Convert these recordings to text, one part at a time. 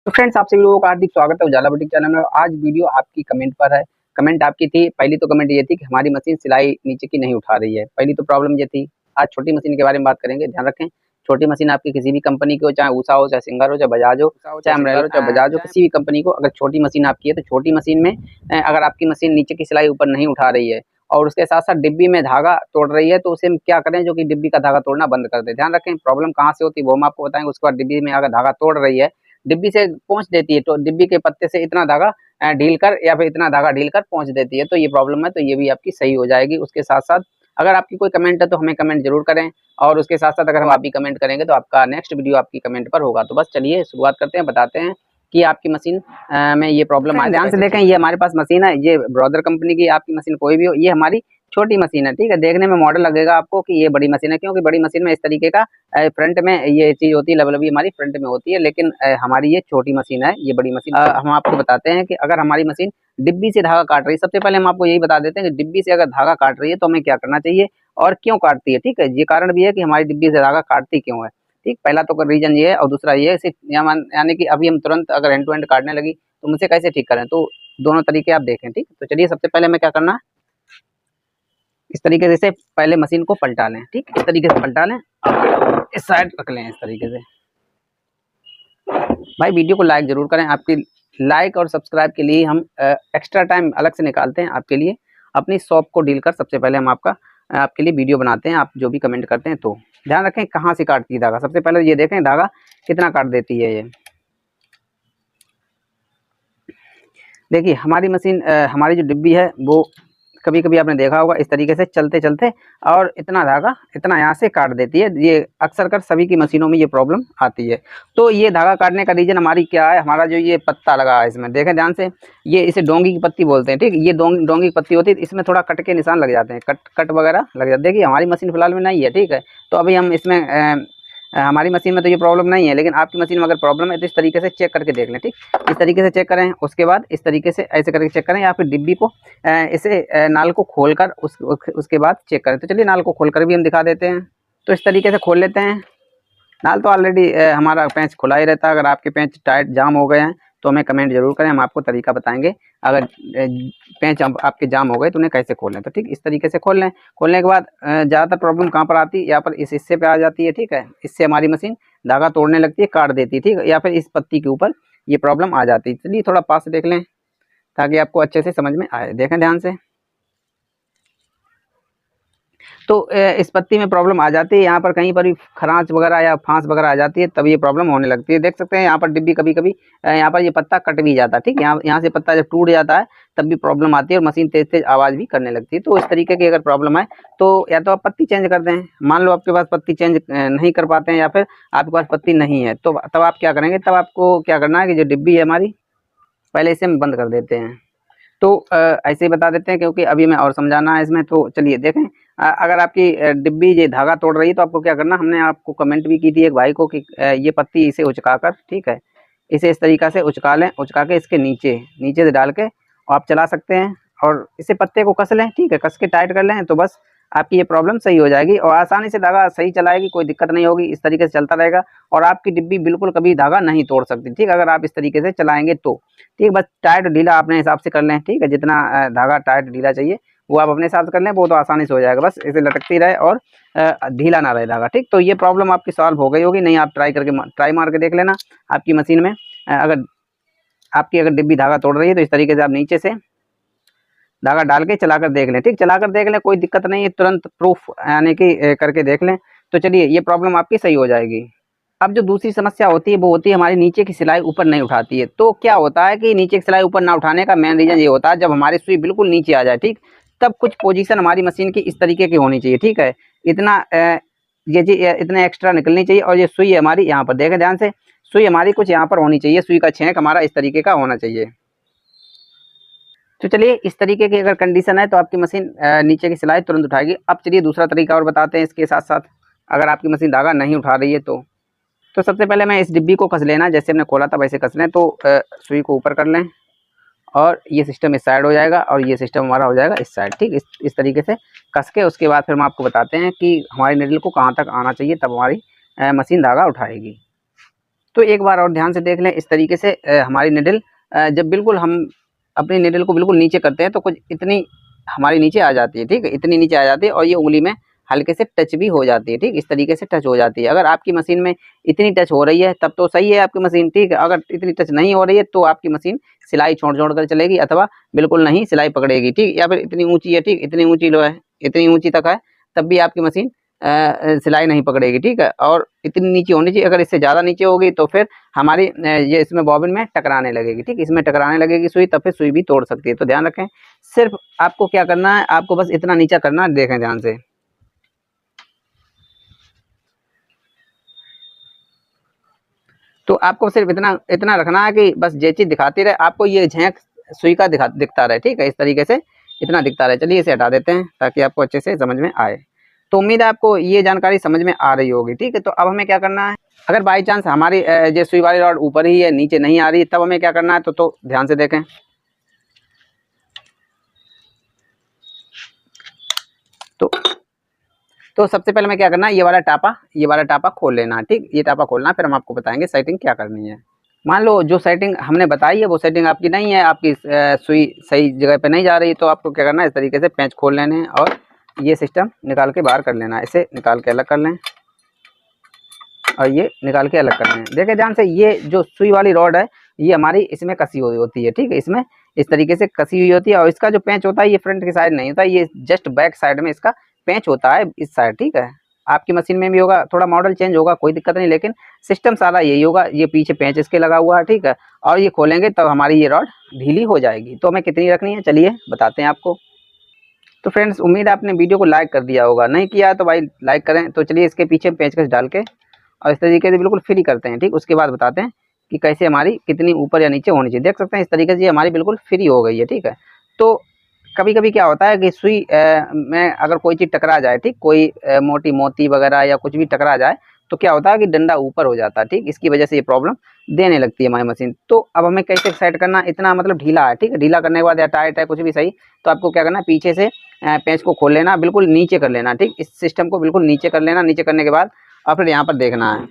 तो फ्रेंड्स, आप सभी लोगों का हार्दिक स्वागत है उजाला बुटीक चैनल में। आज वीडियो आपकी कमेंट पर है। कमेंट आपकी थी, पहली तो कमेंट ये थी कि हमारी मशीन सिलाई नीचे की नहीं उठा रही है। पहली तो प्रॉब्लम ये थी। आज छोटी मशीन के बारे में बात करेंगे। ध्यान रखें, छोटी मशीन आपकी किसी भी कंपनी की हो, चाहे उषा हो, चाहे सिंगर हो, चाहे बजाज हो, चाहे अमरेला हो, चाहे बजाज हो, किसी भी कंपनी को अगर छोटी मशीन आपकी है तो छोटी मशीन में अगर आपकी मशीन नीचे की सिलाई ऊपर नहीं उठा रही है और उसके साथ साथ डिब्बी में धागा तोड़ रही है, तो उसे हम क्या करें जो कि डिब्बी का धागा तोड़ना बंद कर दे। ध्यान रखें, प्रॉब्लम कहाँ से होती है वो हम आपको बताएंगे। उसके बाद डिब्बी में अगर धागा तोड़ रही है, डिब्बी से पहुंच देती है, तो डिब्बी के पत्ते से इतना धागा ढील कर या फिर इतना धागा ढील कर पहुंच देती है, तो ये प्रॉब्लम है, तो ये भी आपकी सही हो जाएगी। उसके साथ साथ अगर आपकी कोई कमेंट है तो हमें कमेंट जरूर करें, और उसके साथ साथ अगर हम आप भी कमेंट करेंगे तो आपका नेक्स्ट वीडियो आपकी कमेंट पर होगा। तो बस चलिए शुरुआत करते हैं, बताते हैं कि आपकी मशीन में ये प्रॉब्लम आए। ध्यान से देखें, ये हमारे पास मशीन है, ये ब्रदर कंपनी की आपकी मशीन कोई भी हो, ये हमारी छोटी मशीन है। ठीक है, देखने में मॉडल लगेगा आपको कि ये बड़ी मशीन है, क्योंकि बड़ी मशीन में इस तरीके का फ्रंट में ये चीज होती है, लबलबी हमारी फ्रंट में होती है, लेकिन हमारी ये छोटी मशीन है, ये बड़ी मशीन। हम आपको बताते हैं कि अगर हमारी मशीन डिब्बी से धागा काट रही है, सबसे पहले हम आपको यही बता देते हैं कि डिब्बी से अगर धागा काट रही है तो हमें क्या करना चाहिए और क्यों काटती है। ठीक है, ये कारण भी है कि हमारी डिब्बी से धागा काटती क्यों है। ठीक, पहला तो रीजन ये है, और दूसरा ये है यानी कि अभी हम तुरंत अगर एंड टू एंड काटने लगी तो मुझसे कैसे ठीक करें। तो दोनों तरीके आप देखें। ठीक, तो चलिए सबसे पहले हमें क्या करना है, इस तरीके से पहले मशीन को पलटा लें। ठीक, इस तरीके से पलटा लें, इस साइड रख लें इस तरीके से। भाई वीडियो को लाइक जरूर करें, आपकी लाइक और सब्सक्राइब के लिए हम एक्स्ट्रा टाइम अलग से निकालते हैं आपके लिए। अपनी शॉप को डील कर सबसे पहले हम आपके लिए वीडियो बनाते हैं, आप जो भी कमेंट करते हैं। तो ध्यान रखें कहाँ से काटती है धागा। सबसे पहले ये देखें धागा कितना काट देती है। ये देखिए हमारी मशीन, हमारी जो डिब्बी है वो कभी कभी आपने देखा होगा इस तरीके से चलते चलते और इतना धागा इतना यहाँ से काट देती है। ये अक्सर कर सभी की मशीनों में ये प्रॉब्लम आती है। तो ये धागा काटने का रीजन हमारी क्या है, हमारा जो ये पत्ता लगा है इसमें देखें ध्यान से, ये इसे डोंगी की पत्ती बोलते हैं। ठीक, ये डोंगी की पत्ती होती है, इसमें थोड़ा कट के निशान लग जाते हैं, कट वगैरह लग जाते हैं। देखिए हमारी मशीन फिलहाल में नहीं है। ठीक है, तो अभी हम इसमें हमारी मशीन में तो ये प्रॉब्लम नहीं है, लेकिन आपकी मशीन में अगर प्रॉब्लम है तो इस तरीके से चेक करके देख लें। ठीक, इस तरीके से चेक करें, उसके बाद इस तरीके से ऐसे करके चेक करें, या फिर डिब्बी को इसे नाल को खोलकर उसके बाद चेक करें। तो चलिए नाल को खोलकर भी हम दिखा देते हैं। तो इस तरीके से खोल लेते हैं। नाल तो ऑलरेडी हमारा पेंच खुला ही रहता है। अगर आपके पेंच टाइट जाम हो गए हैं तो हमें कमेंट जरूर करें, हम आपको तरीका बताएंगे। अगर पेंच आपके जाम हो गए तो उन्हें कैसे खोलें। तो ठीक इस तरीके से खोल लें। खोलने के बाद ज़्यादातर प्रॉब्लम कहाँ पर आती है, यहाँ पर इस हिस्से पे आ जाती है। ठीक है, इससे हमारी मशीन धागा तोड़ने लगती है, काट देती है। ठीक है, या फिर इस पत्ती के ऊपर ये प्रॉब्लम आ जाती है। चलिए थोड़ा पास से देख लें ताकि आपको अच्छे से समझ में आए। देखें ध्यान से, तो इस पत्ती में प्रॉब्लम आ जाती है, यहाँ पर कहीं पर भी खरांच वगैरह या फांस वगैरह आ जाती है, तब ये प्रॉब्लम होने लगती है। देख सकते हैं यहाँ पर डिब्बी कभी कभी यहाँ पर ये पत्ता कट भी जाता है। ठीक, यहाँ से पत्ता जब टूट जाता है तब भी प्रॉब्लम आती है और मशीन तेज तेज आवाज़ भी करने लगती है। तो इस तरीके की अगर प्रॉब्लम है तो या तो आप पत्ती चेंज कर दें। मान लो आपके पास पत्ती चेंज नहीं कर पाते हैं, या फिर आपके पास पत्ती नहीं है, तो तब आप क्या करेंगे, तब आपको क्या करना है कि जो डिब्बी है हमारी पहले इसे हम बंद कर देते हैं। तो ऐसे ही बता देते हैं क्योंकि अभी मैं और समझाना है इसमें। तो चलिए देखें, अगर आपकी डिब्बी ये धागा तोड़ रही है तो आपको क्या करना, हमने आपको कमेंट भी की थी एक भाई को कि ये पत्ती इसे उचका कर, ठीक है, इसे इस तरीक़ा से उचका लें, उचका के इसके नीचे नीचे से डाल के आप चला सकते हैं और इसे पत्ते को कस लें। ठीक है, कस के टाइट कर लें तो बस आपकी ये प्रॉब्लम सही हो जाएगी और आसानी से धागा सही चलाएगी, कोई दिक्कत नहीं होगी। इस तरीके से चलता रहेगा और आपकी डिब्बी बिल्कुल कभी धागा नहीं तोड़ सकती। ठीक, अगर आप इस तरीके से चलाएंगे तो ठीक, बस टाइट ढीला अपने हिसाब से कर लें। ठीक है, जितना धागा टाइट ढीला चाहिए वो आप अपने हिसाब से कर लें, वो तो आसानी से हो जाएगा। बस इसे लटकती रहे और ढीला ना रहे धागा। ठीक, तो ये प्रॉब्लम आपकी सॉल्व हो गई होगी। नहीं आप ट्राई मार के देख लेना आपकी मशीन में। अगर डिब्बी धागा तोड़ रही है तो इस तरीके से आप नीचे से धागा डाल के चलाकर देख लें। ठीक, चलाकर देख लें, कोई दिक्कत नहीं है, तुरंत प्रूफ यानी कि करके देख लें। तो चलिए ये प्रॉब्लम आपकी सही हो जाएगी। अब जो दूसरी समस्या होती है वो होती है हमारी नीचे की सिलाई ऊपर नहीं उठाती है। तो क्या होता है कि नीचे की सिलाई ऊपर ना उठाने का मेन रीजन ये होता है जब हमारी सुई बिल्कुल नीचे आ जाए। ठीक, तब कुछ पोजीशन हमारी मशीन की इस तरीके की होनी चाहिए। ठीक है, ये जी इतना एक्स्ट्रा निकलनी चाहिए और ये सुई हमारी यहाँ पर देखें ध्यान से, सुई हमारी कुछ यहाँ पर होनी चाहिए, सुई का छेंक हमारा इस तरीके का होना चाहिए। तो चलिए इस तरीके की अगर कंडीशन है तो आपकी मशीन नीचे की सिलाई तुरंत उठाएगी। अब चलिए दूसरा तरीका और बताते हैं इसके साथ साथ, अगर आपकी मशीन धागा नहीं उठा रही है तो सबसे पहले मैं इस डिब्बी को कस लेना, जैसे हमने खोला था वैसे कस लें। तो सुई को ऊपर कर लें और ये सिस्टम इस साइड हो जाएगा और ये सिस्टम हमारा हो जाएगा इस साइड। ठीक, इस तरीके से कस के उसके बाद फिर हम आपको बताते हैं कि हमारी निडल को कहाँ तक आना चाहिए, तब हमारी मशीन धागा उठाएगी। तो एक बार और ध्यान से देख लें, इस तरीके से हमारी निडल जब बिल्कुल हम अपनी निडल को बिल्कुल नीचे करते हैं तो कुछ इतनी हमारी नीचे आ जाती है, ठीक है, इतनी नीचे आ जाती है और ये उंगली में हल्के से टच भी हो जाती है, ठीक, इस तरीके से टच हो जाती है। अगर आपकी मशीन में इतनी टच हो रही है तब तो सही है आपकी मशीन, ठीक है। अगर इतनी टच नहीं हो रही है तो आपकी मशीन सिलाई छोड़ कर चलेगी अथवा बिल्कुल नहीं सिलाई पकड़ेगी, ठीक, या फिर इतनी ऊंची है, ठीक, इतनी ऊंची लो है, इतनी ऊंची तक है, तब भी आपकी मशीन सिलाई नहीं पकड़ेगी, ठीक है। और इतनी नीचे होनी चाहिए, अगर इससे ज़्यादा नीचे होगी तो फिर हमारी ये इसमें बॉबिन में टकराने लगेगी, ठीक, इसमें टकराने लगेगी सुई, तब फिर सुई भी तोड़ सकती है। तो ध्यान रखें, सिर्फ आपको क्या करना है, आपको बस इतना नीचा करना है, देखें ध्यान से। तो आपको सिर्फ इतना इतना रखना है कि बस ये चीज़ दिखाती रहे, आपको ये झेंक सुई का दिखता रहे, ठीक है, इस तरीके से इतना दिखता रहे। चलिए इसे हटा देते हैं ताकि आपको अच्छे से समझ में आए। तो उम्मीद है आपको ये जानकारी समझ में आ रही होगी, ठीक है। तो अब हमें क्या करना है, अगर बाई चांस हमारी ये सुई वाली रॉड ऊपर ही है, नीचे नहीं आ रही, तब हमें क्या करना है, तो ध्यान से देखें। तो सबसे पहले मैं क्या करना है, ये वाला टापा खोल लेना है, ठीक, ये टापा खोलना, फिर हम आपको बताएंगे सेटिंग क्या करनी है। मान लो जो सेटिंग हमने बताई है वो सेटिंग आपकी नहीं है, आपकी सुई सही जगह पे नहीं जा रही, तो आपको क्या करना है, इस तरीके से पेंच खोल लेने हैं और ये सिस्टम निकाल के बाहर कर लेना है। इसे निकाल के अलग कर लें और ये निकाल के अलग कर लें। देखिए ध्यान से, ये जो सुई वाली रॉड है ये हमारी इसमें कसी हुई होती है, ठीक है, इसमें इस तरीके से कसी हुई होती है और इसका जो पेंच होता है ये फ्रंट की साइड नहीं होता, ये जस्ट बैक साइड में इसका पेंच होता है, इस साइड, ठीक है। आपकी मशीन में भी होगा, थोड़ा मॉडल चेंज होगा, कोई दिक्कत नहीं, लेकिन सिस्टम सारा यही होगा। ये पीछे पेंच इसके लगा हुआ है, ठीक है, और ये खोलेंगे तब हमारी ये रॉड ढीली हो जाएगी। तो हमें कितनी रखनी है, चलिए बताते हैं आपको। तो फ्रेंड्स, उम्मीद है आपने वीडियो को लाइक कर दिया होगा, नहीं किया तो भाई लाइक करें। तो चलिए इसके पीछे पेंचकस डाल के और इस तरीके से बिल्कुल फ्री करते हैं, ठीक, उसके बाद बताते हैं कि कैसे हमारी कितनी ऊपर या नीचे होनी चाहिए। देख सकते हैं इस तरीके से हमारी बिल्कुल फ्री हो गई है, ठीक है। तो कभी कभी क्या होता है कि सुई में अगर कोई चीज़ टकरा जाए, ठीक, कोई मोटी मोती वगैरह या कुछ भी टकरा जाए, तो क्या होता है कि डंडा ऊपर हो जाता है, ठीक, इसकी वजह से ये प्रॉब्लम देने लगती है हमारी मशीन। तो अब हमें कैसे सेट करना, इतना मतलब ढीला है, ठीक है, ढीला करने के बाद या टाइट है कुछ भी सही, तो आपको क्या करना है, पीछे से पेंच को खोल लेना, बिल्कुल नीचे कर लेना, ठीक, इस सिस्टम को बिल्कुल नीचे कर लेना। नीचे करने के बाद और फिर यहाँ पर देखना है,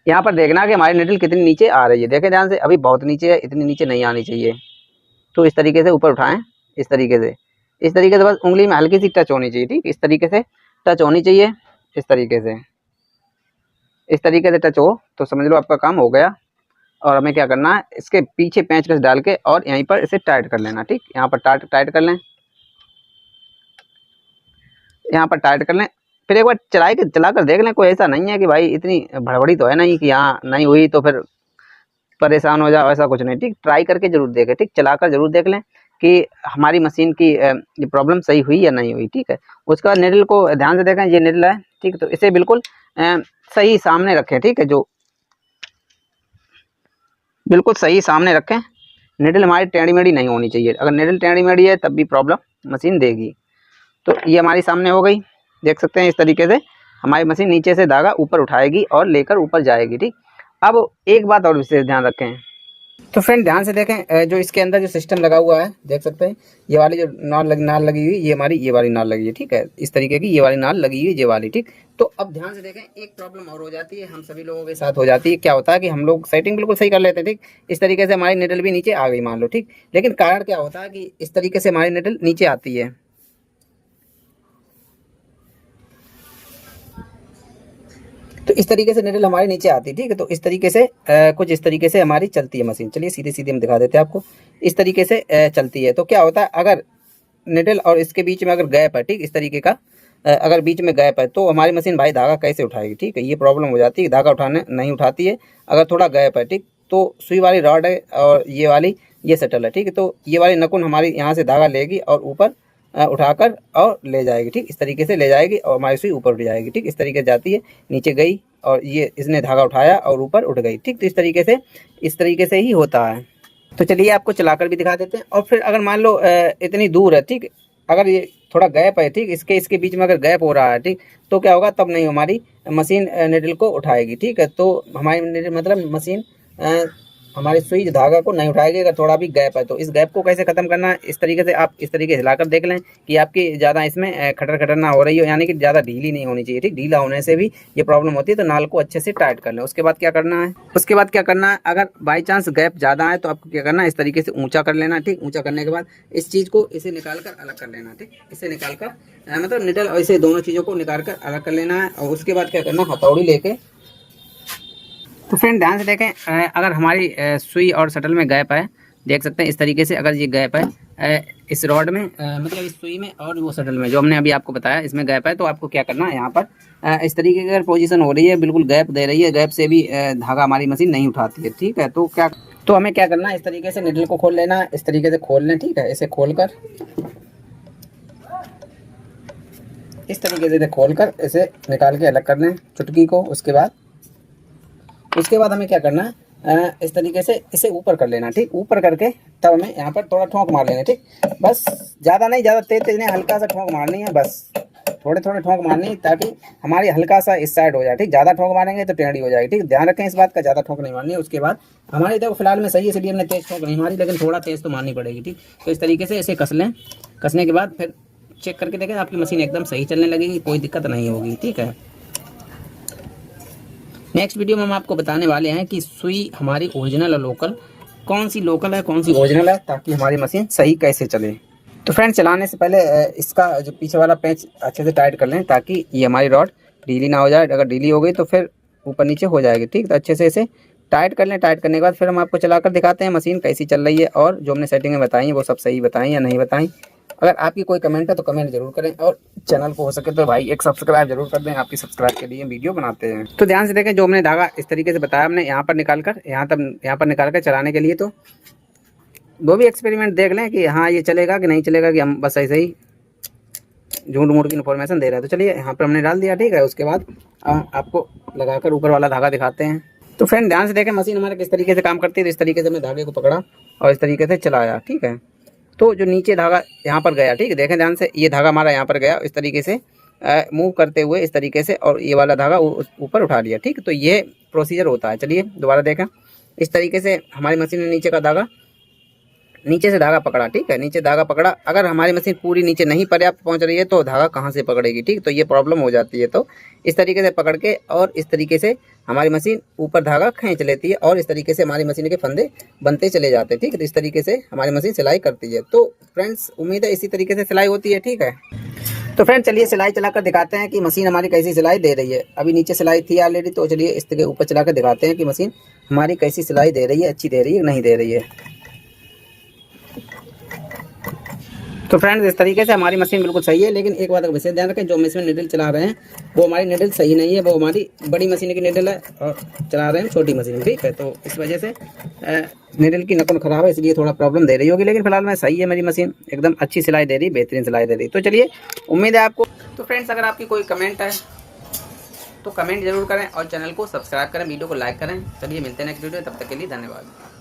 यहाँ पर देखना कि हमारी निडल कितनी नीचे आ रही है। देखें ध्यान से, अभी बहुत नीचे है, इतनी नीचे नहीं आनी चाहिए। तो इस तरीके से ऊपर उठाएं, इस तरीके से, इस तरीके से बस उंगली में हल्की सी टच होनी चाहिए, ठीक, इस तरीके से टच होनी चाहिए, इस तरीके से, इस तरीके से टच हो तो समझ लो आपका काम हो गया। और हमें क्या करना है, इसके पीछे पेंचकस डाल के और यहीं पर इसे टाइट कर लेना, ठीक, यहाँ पर टाइट कर लें, यहाँ पर टाइट कर लें। फिर एक बार चला कर देख लें, कोई ऐसा नहीं है कि भाई इतनी भड़बड़ी तो है नहीं कि यहाँ नहीं हुई तो फिर परेशान हो जाओ, ऐसा कुछ नहीं, ठीक, ट्राई करके जरूर देखें, ठीक, चलाकर जरूर देख लें कि हमारी मशीन की ये प्रॉब्लम सही हुई या नहीं हुई, ठीक है। उसके बाद निडल को ध्यान से देखें, ये निडल है, ठीक, तो इसे बिल्कुल सही सामने रखें, ठीक है, जो बिल्कुल सही सामने रखें। निडल हमारी टेढ़ी मेढ़ी नहीं होनी चाहिए, अगर निडल टेढ़ी मेढ़ी है तब भी प्रॉब्लम मशीन देगी। तो ये हमारी सामने हो गई, देख सकते हैं इस तरीके से हमारी मशीन नीचे से धागा ऊपर उठाएगी और लेकर ऊपर जाएगी, ठीक। अब एक बात और विशेष ध्यान रखें, तो फ्रेंड ध्यान से देखें, जो इसके अंदर जो सिस्टम लगा हुआ है, देख सकते हैं ये वाली जो नाल लगी हुई, ये हमारी ये वाली नाल लगी है, ठीक है, इस तरीके की ये वाली नाल लगी हुई, ये वाली, ठीक। तो अब ध्यान से देखें, एक प्रॉब्लम और हो जाती है, हम सभी लोगों के साथ हो जाती है। क्या होता है कि हम लोग सेटिंग बिल्कुल सही कर लेते हैं, ठीक, इस तरीके से हमारी निडल भी नीचे आ गई मान लो, ठीक, लेकिन कारण क्या होता है कि इस तरीके से हमारी निडल नीचे आती है, तो इस तरीके से निडल हमारे नीचे आती है, ठीक है। तो इस तरीके से कुछ इस तरीके से हमारी चलती है मशीन। चलिए सीधे सीधे हम दिखा देते हैं आपको, इस तरीके से चलती है। तो क्या होता है, अगर निडल और इसके बीच में अगर गैप है, ठीक, इस तरीके का अगर बीच में गैप है तो हमारी मशीन भाई धागा कैसे उठाएगी, ठीक है, ये प्रॉब्लम हो जाती है, धागा उठाने नहीं उठाती है। अगर थोड़ा गैप है, ठीक, तो सुई वाली रॉड है और ये वाली ये सेटल है, ठीक है, तो ये वाली नकुन हमारी यहाँ से धागा लेगी और ऊपर उठाकर और ले जाएगी, ठीक, इस तरीके से ले जाएगी और हमारी सुई ऊपर उठ जाएगी, ठीक, इस तरीके से जाती है, नीचे गई और ये इसने धागा उठाया और ऊपर उठ गई, ठीक। तो इस तरीके से ही होता है। तो चलिए आपको चलाकर भी दिखा देते हैं। और फिर अगर मान लो इतनी दूर है, ठीक, अगर ये थोड़ा गैप है, ठीक, इसके बीच में अगर गैप हो रहा है, ठीक, तो क्या होगा, तब नहीं हमारी मशीन निडल को उठाएगी, ठीक है। तो हमारी मतलब मशीन हमारी सुई धागा को नहीं उठाएगी अगर थोड़ा भी गैप है। तो इस गैप को कैसे खत्म करना है, इस तरीके से आप इस तरीके से हिलाकर देख लें कि आपकी ज़्यादा इसमें खटर खटर ना हो रही हो, यानी कि ज़्यादा ढीली नहीं होनी चाहिए। ठीक, ढीला होने से भी ये प्रॉब्लम होती है। तो नाल को अच्छे से टाइट कर लें। उसके बाद क्या करना है, अगर बाई चांस गैप ज़्यादा है तो आपको क्या करना है, इस तरीके से ऊँचा कर लेना। ठीक, ऊँचा करने के बाद इस चीज़ को इसे निकाल कर अलग कर लेना। ठीक, इसे निकाल कर मतलब निडल और इसे दोनों चीज़ों को निकाल कर अलग कर लेना है। और उसके बाद क्या करना, हथौड़ी लेके, तो फ्रेंड ध्यान से देखें, अगर हमारी सुई और शटल में गैप है, देख सकते हैं इस तरीके से, अगर ये गैप है इस रॉड में मतलब इस सुई में और वो शटल में जो हमने अभी आपको बताया इसमें गैप है, तो आपको क्या करना है, यहाँ पर इस तरीके की अगर पोजीशन हो रही है, बिल्कुल गैप दे रही है, गैप से भी धागा हमारी मशीन नहीं उठाती है। ठीक है, तो हमें क्या करना है, इस तरीके से निडल को खोल लेना है, इस तरीके से खोल लें। ठीक है, इसे खोलकर इस तरीके से खोलकर इसे निकाल के अलग कर लें चुटकी को। उसके बाद हमें क्या करना है, इस तरीके से इसे ऊपर कर लेना। ठीक, ऊपर करके तब हमें यहाँ पर थोड़ा ठोंक मार लेना। ठीक, बस ज़्यादा नहीं, ज़्यादा तेज नहीं, हल्का सा ठोंक मारनी है, बस थोड़े थोड़े ठोंक मारनी है ताकि हमारी हल्का सा इस साइड हो जाए। ठीक, ज़्यादा ठोंक मारेंगे तो टेढ़ी हो जाएगी। ठीक, ध्यान रखें इस बात का, ज़्यादा ठोंक नहीं मारनी है। उसके बाद हमारी देखो फिलहाल में सही है, इसलिए हमने तेज ठोंक नहीं मारी, लेकिन थोड़ा तेज तो मारनी पड़ेगी। ठीक, तो इस तरीके से इसे कस लें। कसने के बाद फिर चेक करके देखें, आपकी मशीन एकदम सही चलने लगेगी, कोई दिक्कत नहीं होगी। ठीक है, नेक्स्ट वीडियो में हम आपको बताने वाले हैं कि सुई हमारी ओरिजिनल और लोकल, कौन सी लोकल है कौन सी ओरिजिनल है, ताकि हमारी मशीन सही कैसे चले। तो फ्रेंड, चलाने से पहले इसका जो पीछे वाला पेंच अच्छे से टाइट कर लें, ताकि ये हमारी रॉड ढीली ना हो जाए। अगर ढीली हो गई तो फिर ऊपर नीचे हो जाएगी। ठीक, तो अच्छे से इसे टाइट कर लें। टाइट करने के बाद फिर हम आपको चलाकर दिखाते हैं मशीन कैसी चल रही है, और जो हमने सेटिंगें बताई हैं वो सब सही बताई या नहीं बताई। अगर आपकी कोई कमेंट है तो कमेंट जरूर करें, और चैनल को हो सके तो भाई एक सब्सक्राइब जरूर कर दें। आपकी सब्सक्राइब के लिए वीडियो बनाते हैं। तो ध्यान से देखें, जो हमने धागा इस तरीके से बताया हमने यहाँ पर निकाल कर यहाँ पर निकाल कर चलाने के लिए, तो वो भी एक्सपेरिमेंट देख लें कि हाँ ये चलेगा कि नहीं चलेगा, कि हम बस ऐसे ही झूठ मूठ की इन्फॉर्मेशन दे रहे हैं। तो चलिए यहाँ पर हमने डाल दिया। ठीक है, उसके बाद आपको लगाकर ऊपर वाला धागा दिखाते हैं। तो फ्रेंड ध्यान से देखें मशीन हमारे किस तरीके से काम करती है। तो इस तरीके से हमने धागे को पकड़ा और इस तरीके से चलाया। ठीक है, तो जो नीचे धागा यहाँ पर गया, ठीक है, देखें ध्यान से, ये धागा हमारा यहाँ पर गया, इस तरीके से मूव करते हुए इस तरीके से, और ये वाला धागा ऊपर उठा लिया। ठीक, तो ये प्रोसीजर होता है। चलिए दोबारा देखें, इस तरीके से हमारी मशीन ने नीचे से धागा पकड़ा। ठीक है, नीचे धागा पकड़ा। अगर हमारी मशीन पूरी नीचे नहीं पर्याप्त पहुंच रही है तो धागा कहाँ से पकड़ेगी। ठीक, तो ये प्रॉब्लम हो जाती है। तो इस तरीके से पकड़ के और इस तरीके से हमारी मशीन ऊपर धागा खींच लेती है, और इस तरीके से हमारी मशीन के फंदे बनते चले जाते हैं। ठीक है, तो इस तरीके से हमारी मशीन सिलाई करती है। तो फ्रेंड्स, उम्मीद है इसी तरीके से सिलाई होती है। ठीक है, तो फ्रेंड चलिए सिलाई चलाकर दिखाते हैं कि मशीन हमारी कैसी सिलाई दे रही है। अभी नीचे सिलाई थी ऑलरेडी, तो चलिए इसके ऊपर चलाकर दिखाते हैं कि मशीन हमारी कैसी सिलाई दे रही है, अच्छी दे रही है नहीं दे रही है। तो फ्रेंड्स, इस तरीके से हमारी मशीन बिल्कुल सही है, लेकिन एक बात का विशेष ध्यान रखें, जो हम इसमें निडल चला रहे हैं वो हमारी निडल सही नहीं है, वो हमारी बड़ी मशीन की निडल है और चला रहे हैं छोटी मशीन। ठीक है, तो इस वजह से निडल की नकल ख़राब है, इसलिए थोड़ा प्रॉब्लम दे रही होगी, लेकिन फिलहाल में सही है मेरी मशीन, एकदम अच्छी सिलाई दे रही, बेहतरीन सिलाई दे रही। तो चलिए, उम्मीद है आपको। तो फ्रेंड्स, अगर आपकी कोई कमेंट है तो कमेंट जरूर करें, और चैनल को सब्सक्राइब करें, वीडियो को लाइक करें। चलिए मिलते हैं नेक्स्ट वीडियो, तब तक के लिए धन्यवाद।